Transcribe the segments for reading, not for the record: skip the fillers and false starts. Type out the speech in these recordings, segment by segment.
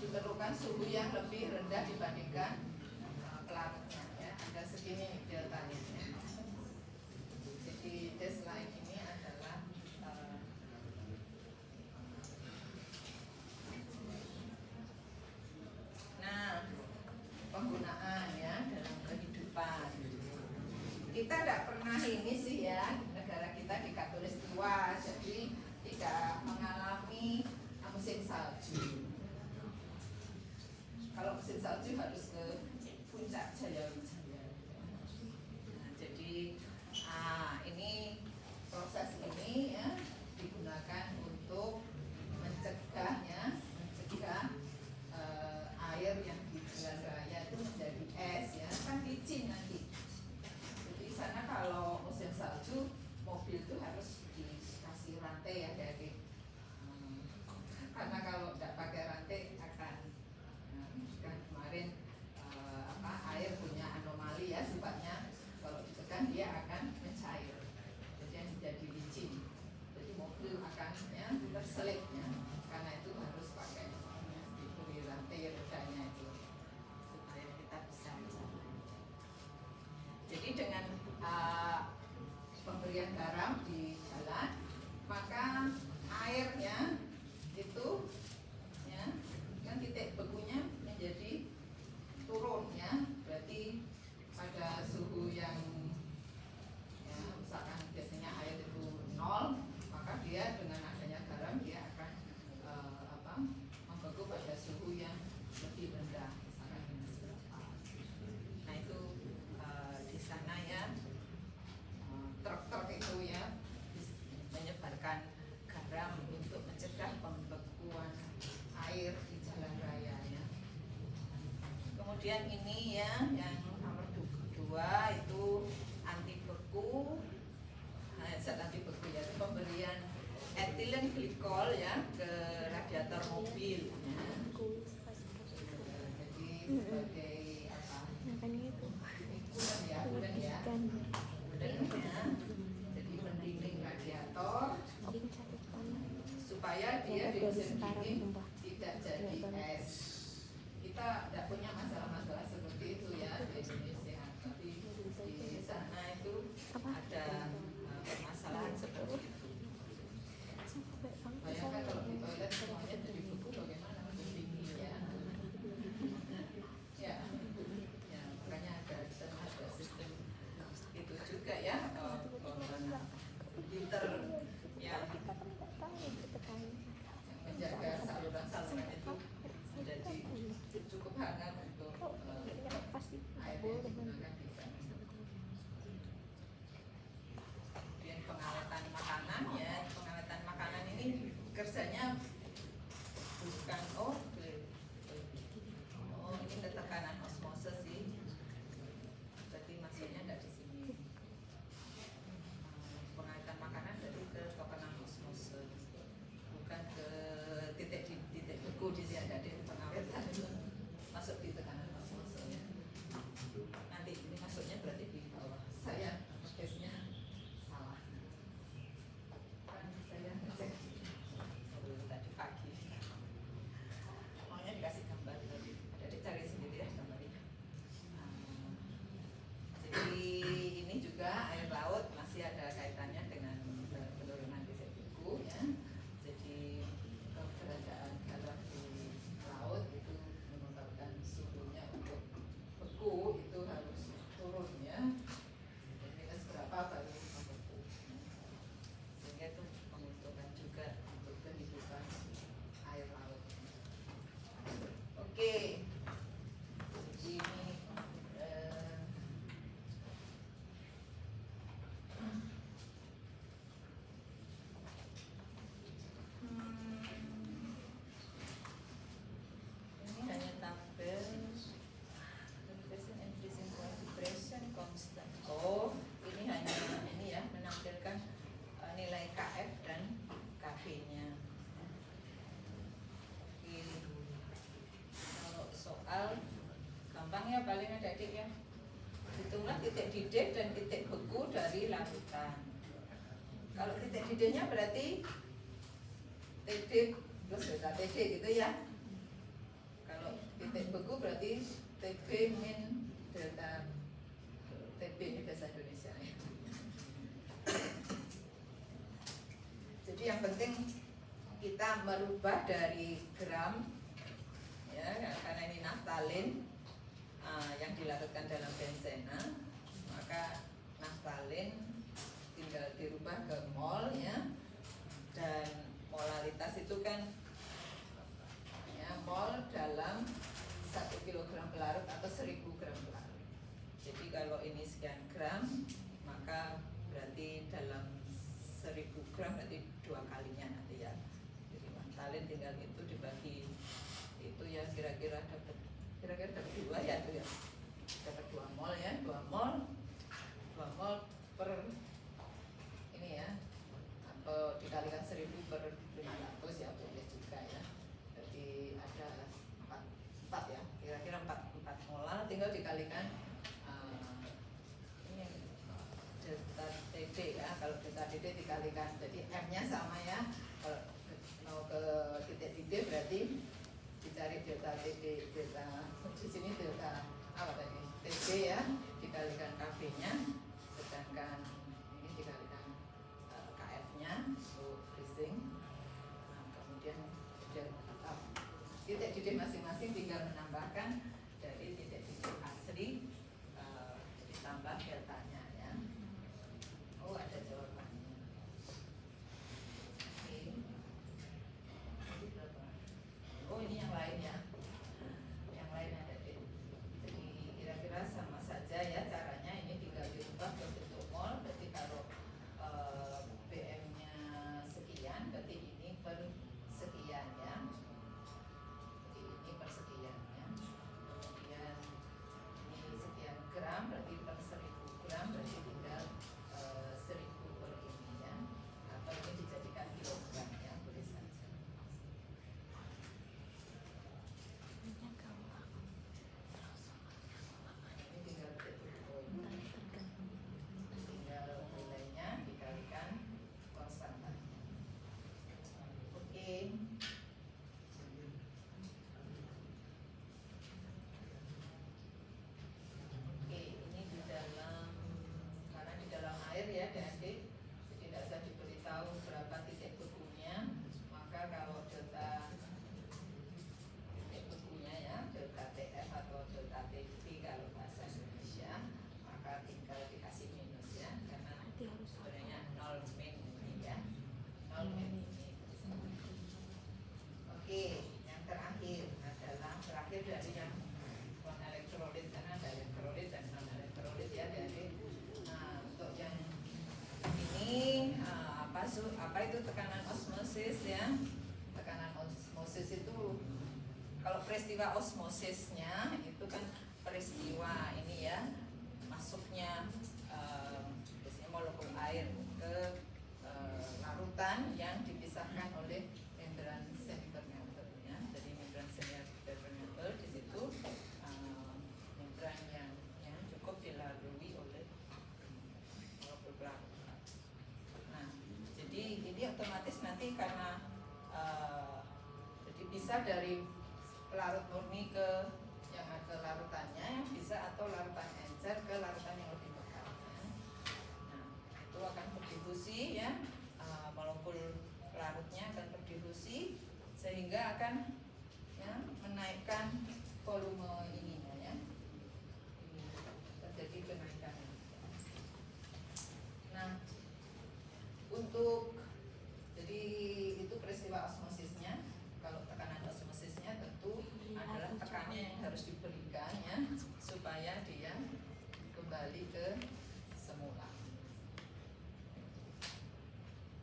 diperlukan suhu yang lebih rendah dibandingkan pelarutnya ya. Ada segini deltanya ya. Jadi baseline ini adalah penggunaan ya dalam kehidupan. Kita tidak pernah ini sih ya, negara kita di Katulistiwa, jadi tidak mengalami musim salju. Kalau musim salju harus ke puncak Jayawijaya. Nah, jadi ini proses ini ya digunakan untuk mencegah air yang di jalan raya itu menjadi es ya, kan licin nanti. Jadi sana kalau musim salju mobil itu harus dikasih rantai ya dari karena kalau tidak pakai rantai akan kan kemarin air punya anomali ya sifatnya, kalau ditekan dia akan mencair, jadi jadi licin, jadi mobil akan ya terselip ya, karena itu harus pakai diberi rantai rodanya itu supaya kita bisa jalan. Jadi dengan pemberian garam di jalan, maka airnya itu ya kan titik bekunya menjadi turun ya, berarti pada suhu yang ya, misalkan biasanya air itu 0, maka dia dengan adanya garam dia akan membeku pada suhu yang lebih rendah, misalkan minus berapa. Nah itu di sana ya truk-truk itu ya menyebarkan garam untuk mencegah pembekuan air di jalan raya ya. Kemudian ini ya yang nomor 2 itu anti beku. Zat anti beku ya, pemberian etilen glikol ya ke radiator mobil ya. Jadi sebagai apa? Ikutan ya, jadi mendingin radiator supaya dia di musim dingin tidak jadi es. Kita tidak punya masalah-masalah seperti itu ya di Indonesia, tapi di sana itu ada permasalahan seperti itu. Bayangkan kalau di toilet semuanya jadi beku, bagaimana musim dingin ya? Ya, makanya ada sistem itu juga ya, filter yang menjaga saluran-saluran itu menjadi cukup hangat untuk air yang digunakan di sana. Kemudian pengawetan makanan ya, pengawetan makanan ini kerjanya bukan ini ketekanan osmosis sih, berarti maksudnya tidak di sini. Pengawetan makanan dari ke tekanan osmosis, bukan ke titik beku di sini, ada di pengawetan itu masuk di tekanan osmosis. Nanti ini masuknya berarti di bawah. Saya case-nya salah. Kan saya ngecek tadi pagi. Maunya dikasih gambar tadi. Ada dicari sendiri ya gambarnya. Jadi ini juga air laut masih ada kaitannya dengan penurunan titik beku ya. Jadi keberadaan garam di laut itu menyebabkan suhunya untuk beku itu harus turun ya. Minus berapa baru membeku. Sehingga itu menguntungkan juga untuk kehidupan air laut. Oke. Jadi ini hanya tampil depression constant. Ini hanya ini ya, menampilkan nilai KF dan KV-nya. Kalau soal gampang ya, paling adik-adik ya, hitunglah titik didih dan titik beku dari larutan. Kalau titik didihnya berarti TD plus delta TD gitu ya. titik beku berarti TB min delta TB, ini bahasa Indonesia ya. Jadi yang penting kita merubah dari gram ya, karena ini naftalin yang dilarutkan dalam benzena, maka naftalin tinggal dirubah ke mol ya, dan molaritas itu kan ya, mol dalam 1 kg pelarut atau 1000 gram pelarut. Jadi kalau ini sekian gram, maka berarti dalam 1000 gram berarti 2 kalinya nanti ya. Jadi naftalin tinggal itu dibagi itu ya, kira-kira dapat 2 ya, itu ya, dapat 2 mol ya, 2 mol per ini ya, atau dikalikan 1000 per 500 ya, boleh juga ya. Jadi ada 4 ya, kira-kira 4 molar, tinggal dikalikan ini delta TD ya. Kalau delta TD dikalikan, jadi M nya sama ya, kalau mau ke titik D berarti dicari delta TD, delta di sini delta apa tadi, TD ya, dikalikan KB nya, sedangkan ini dikalikan KF nya untuk freezing. Nah, kemudian titik titik masing-masing tinggal menambahkan dari titik-titik asli ditambah deltanya ya. Oh, ada jawabannya. Oke. Ini berapa? Oh, ini yang lain ya. Yang lain ada di. Jadi kira-kira sama saja ya caranya. Ini tinggal dirubah ke bentuk mol. Berarti kalau BM-nya sekian, berarti ini per sekian ya. Jadi ini per sekian ya. Kemudian ini sekian gram, berarti per 1000 gram, berarti tinggal 1000 per ini ya. Atau ini dijadikan kilogram ya, boleh saja. Ini tinggal tinggal nilainya dikalikan konstanta. Oke. Oke, ini di dalam, karena di dalam air ya adik-adik, jadi tidak usah diberitahu berapa titik bekunya. Maka kalau delta titik bekunya ya, delta TF atau delta TB kalau bahasa Indonesia, maka tinggal dikasih minus ya, karena sebenarnya 0 min ini ya, 0 min ini. Oke, yang terakhir adalah dari yang non elektrolit, karena ada elektrolit dan non elektrolit ya dari. Nah, untuk yang ini apa itu tekanan osmosis ya? Tekanan osmosis itu, kalau peristiwa osmosisnya itu kan peristiwa ini ya, masuknya biasanya molekul air ke larutan yang dipisahkan oleh membran semipermeable ya. Jadi membran semipermeable di situ membran yang cukup dilalui oleh molekul pelarut. Nah, jadi ini otomatis nanti karena jadi bisa dari pelarut murni ke yang ke larutannya, bisa atau larutan encer ke larutan yang lebih pekat ya. Nah, itu akan berdifusi ya, molekul pelarutnya akan berdifusi sehingga akan ya, menaikkan volume ininya ya. Ini terjadi kenaikan. Nah, untuk jadi itu peristiwa osmosisnya. Kalau tekanan osmosisnya tentu adalah tekanannya yang harus diberikan ya, supaya dia kembali ke semula.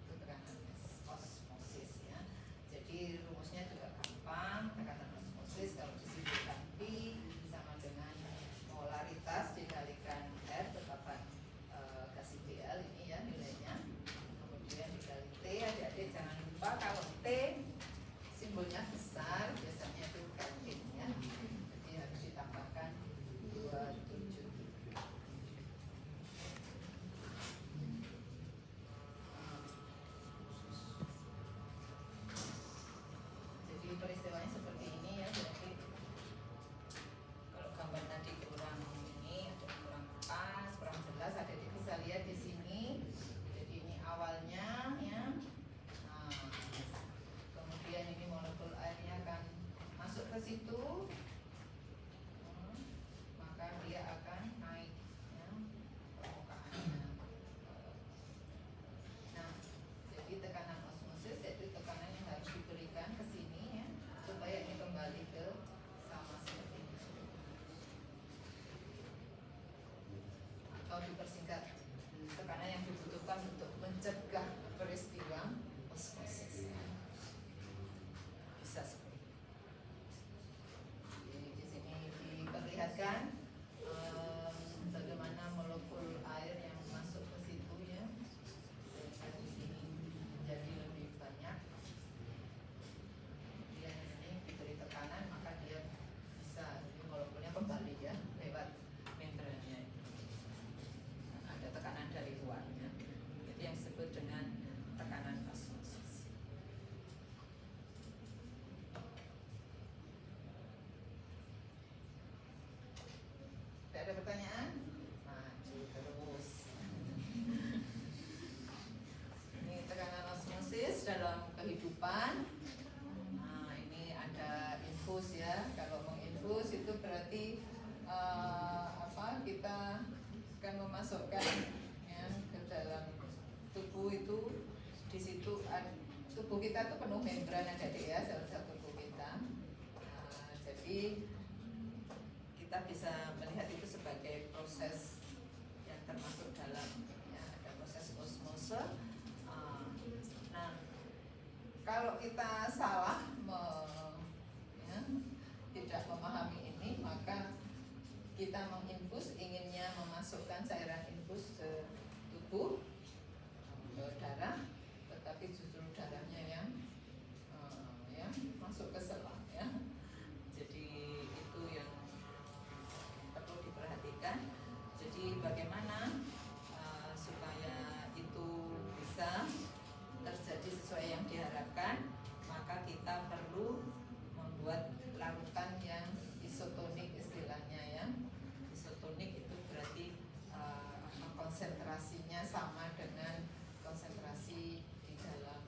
Itu tekanan osmosis ya. Jadi rumusnya juga gampang. Tekanan osmosis kalau disebutkan P situ, maka dia akan naik ya, permukaannya. Nah, jadi tekanan osmosis yaitu tekanan yang harus diberikan ke sini ya, supaya ini kembali ke sama seperti ini. Atau dipersingkat, tekanan yang dibutuhkan untuk mencegah peristiwa osmosis ya. Bisa seperti ini. Jadi di sini diperlihatkan bagaimana molekul air yang masuk ke situ ya. Di sini menjadi lebih banyak. Kemudian ini diberi tekanan maka dia bisa molekulnya kembali ya lewat membrannya. Ada tekanan dari luarnya. Itu yang disebut dengan tekanan osmosis. Tidak ada pertanyaan? Maju terus. Ini tekanan osmosis dalam kehidupan. Nah, ini ada infus ya. Kalau menginfus itu berarti kita akan memasukkan ya, ke dalam tubuh itu. Di situ tubuh kita itu penuh membran ada ya, sel-sel tubuh kita. Jadi kita bisa melihat itu sebagai proses yang termasuk dalam ya, ada proses osmose. Nah, kalau kita salah tidak memahami ini, maka kita menginfus, inginnya memasukkan cairan infus ke tubuh, ke darah, tetapi justru darahnya yang masuk ke selang ya. Jadi itu yang perlu diperhatikan. Jadi bagaimana supaya itu bisa terjadi sesuai yang diharapkan, maka kita perlu membuat larutan yang isotonik istilahnya ya. Isotonik itu berarti konsentrasinya sama dengan konsentrasi di dalam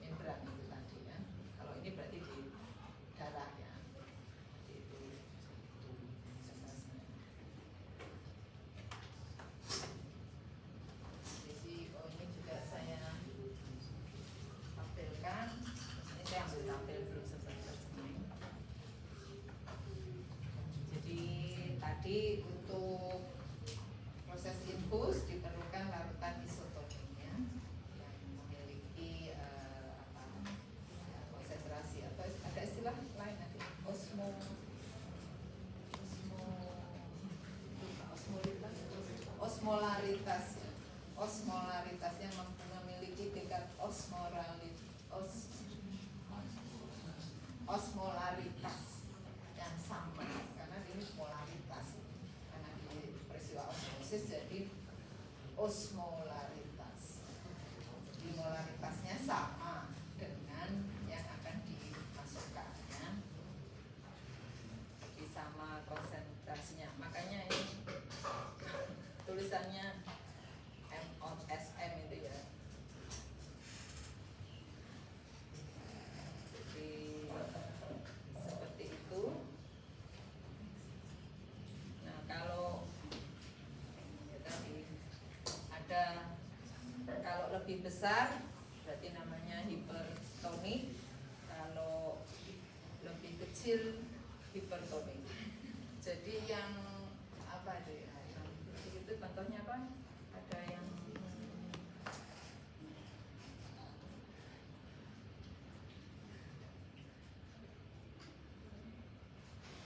membran itu tadi ya. Kalau ini berarti di darah ya. Itu konsentrasinya. Jadi ini juga saya tampilkan. Ini saya ambil tampil belum sempat terjemahin. Jadi tadi untuk proses infus diperlukan larutan isotonik ya, yang memiliki konsentrasi atau ada istilah lain nanti osmolaritas ya. Osmolaritas yang memiliki tingkat osmolaritas yang sama karena ini polaritas karena di peristiwa osmosis jadi osmolaritas. Jadi molaritasnya sama dengan yang akan dimasukkan ya. Jadi sama konsentrasinya. Makanya ini tulisannya MOSM itu ya. Jadi seperti itu. Nah, kalau ya tadi ada kalau lebih besar berarti namanya hipertonik, kalau lebih kecil hipertonik. Jadi yang apa deh? Itu contohnya apa? Ada yang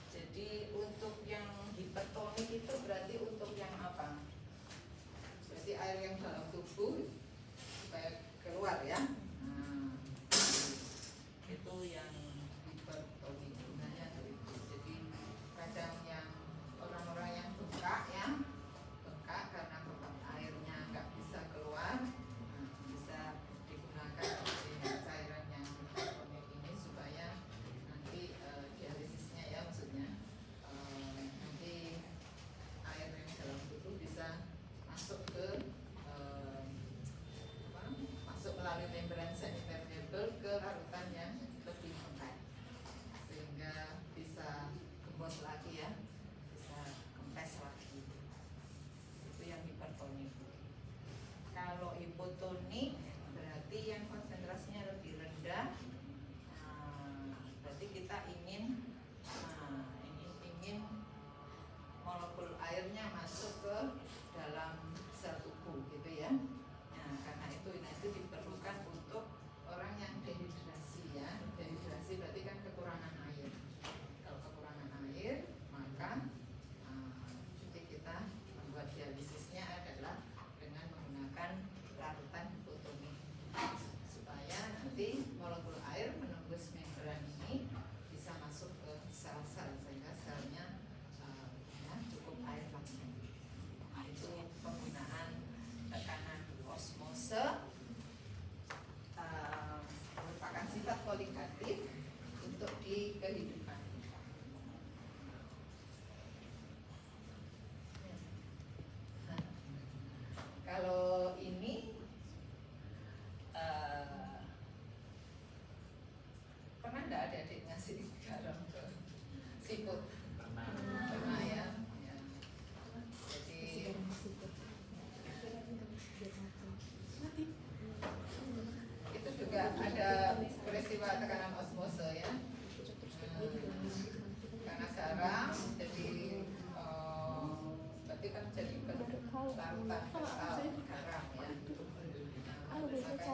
jadi untuk yang hipertonik itu berarti untuk yang apa? Berarti air yang dalam tubuh supaya keluar ya. Nah, itu yang hipertonik gunanya dari itu. Jadi kadang yang orang-orang yang bengkak ya, bengkak karena beban airnya nggak bisa keluar, bisa digunakan cairan yang hipertonik ini supaya nanti dialisisnya ya, maksudnya nanti air yang dalam tubuh bisa masuk ke masuk melalui membran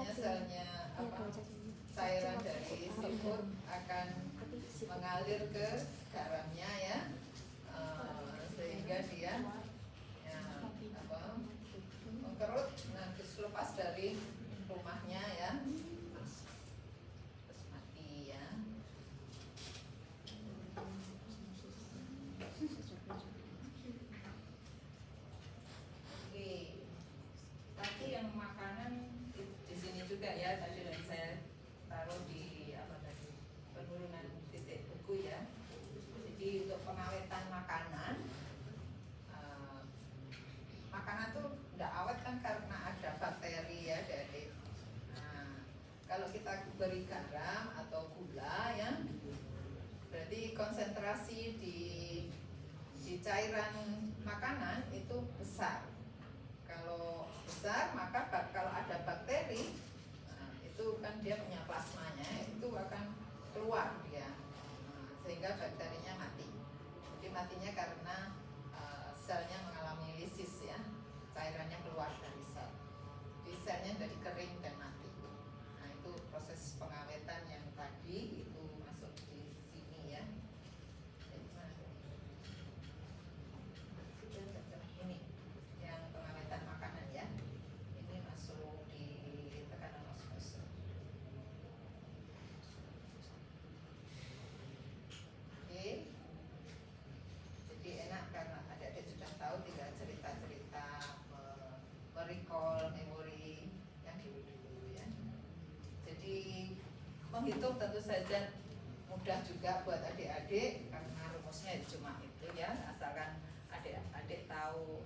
biasanya selnya cairan dari seafood akan mengalir ke garamnya ya, sehingga dia ya, mengkerut, nanti lepas dari rumahnya ya, terus mati ya. Oke, tadi yang makanan di sini juga ya, tadi saya taruh di apa tadi, penurunan titik buku ya. Jadi untuk pengawetan makanan, makanan tuh tidak awet kan karena ada bakteri ya, adik-adik. Nah, kalau kita beri garam atau gula ya, berarti konsentrasi di cairan makanan itu besar. Kalau besar maka kalau ada bakteri, nah, itu kan dia punya plasmanya, itu akan keluar dia, sehingga bakterinya mati. Jadi matinya karena selnya mengalami lisis ya, cairannya keluar dari sel. Jadi selnya jadi kering dan mati. Nah itu proses pengawetan yang tadi itu masuk di sini ya. Ini yang pengawetan makanan ya. Ini masuk di tekanan osmosis. Oke. Jadi enak karena adik-adik sudah tahu, tinggal cerita-cerita, merecall memori yang dulu-dulu ya. Jadi menghitung tentu saja mudah juga buat adik-adik karena rumusnya cuma itu ya, asalkan adik-adik tahu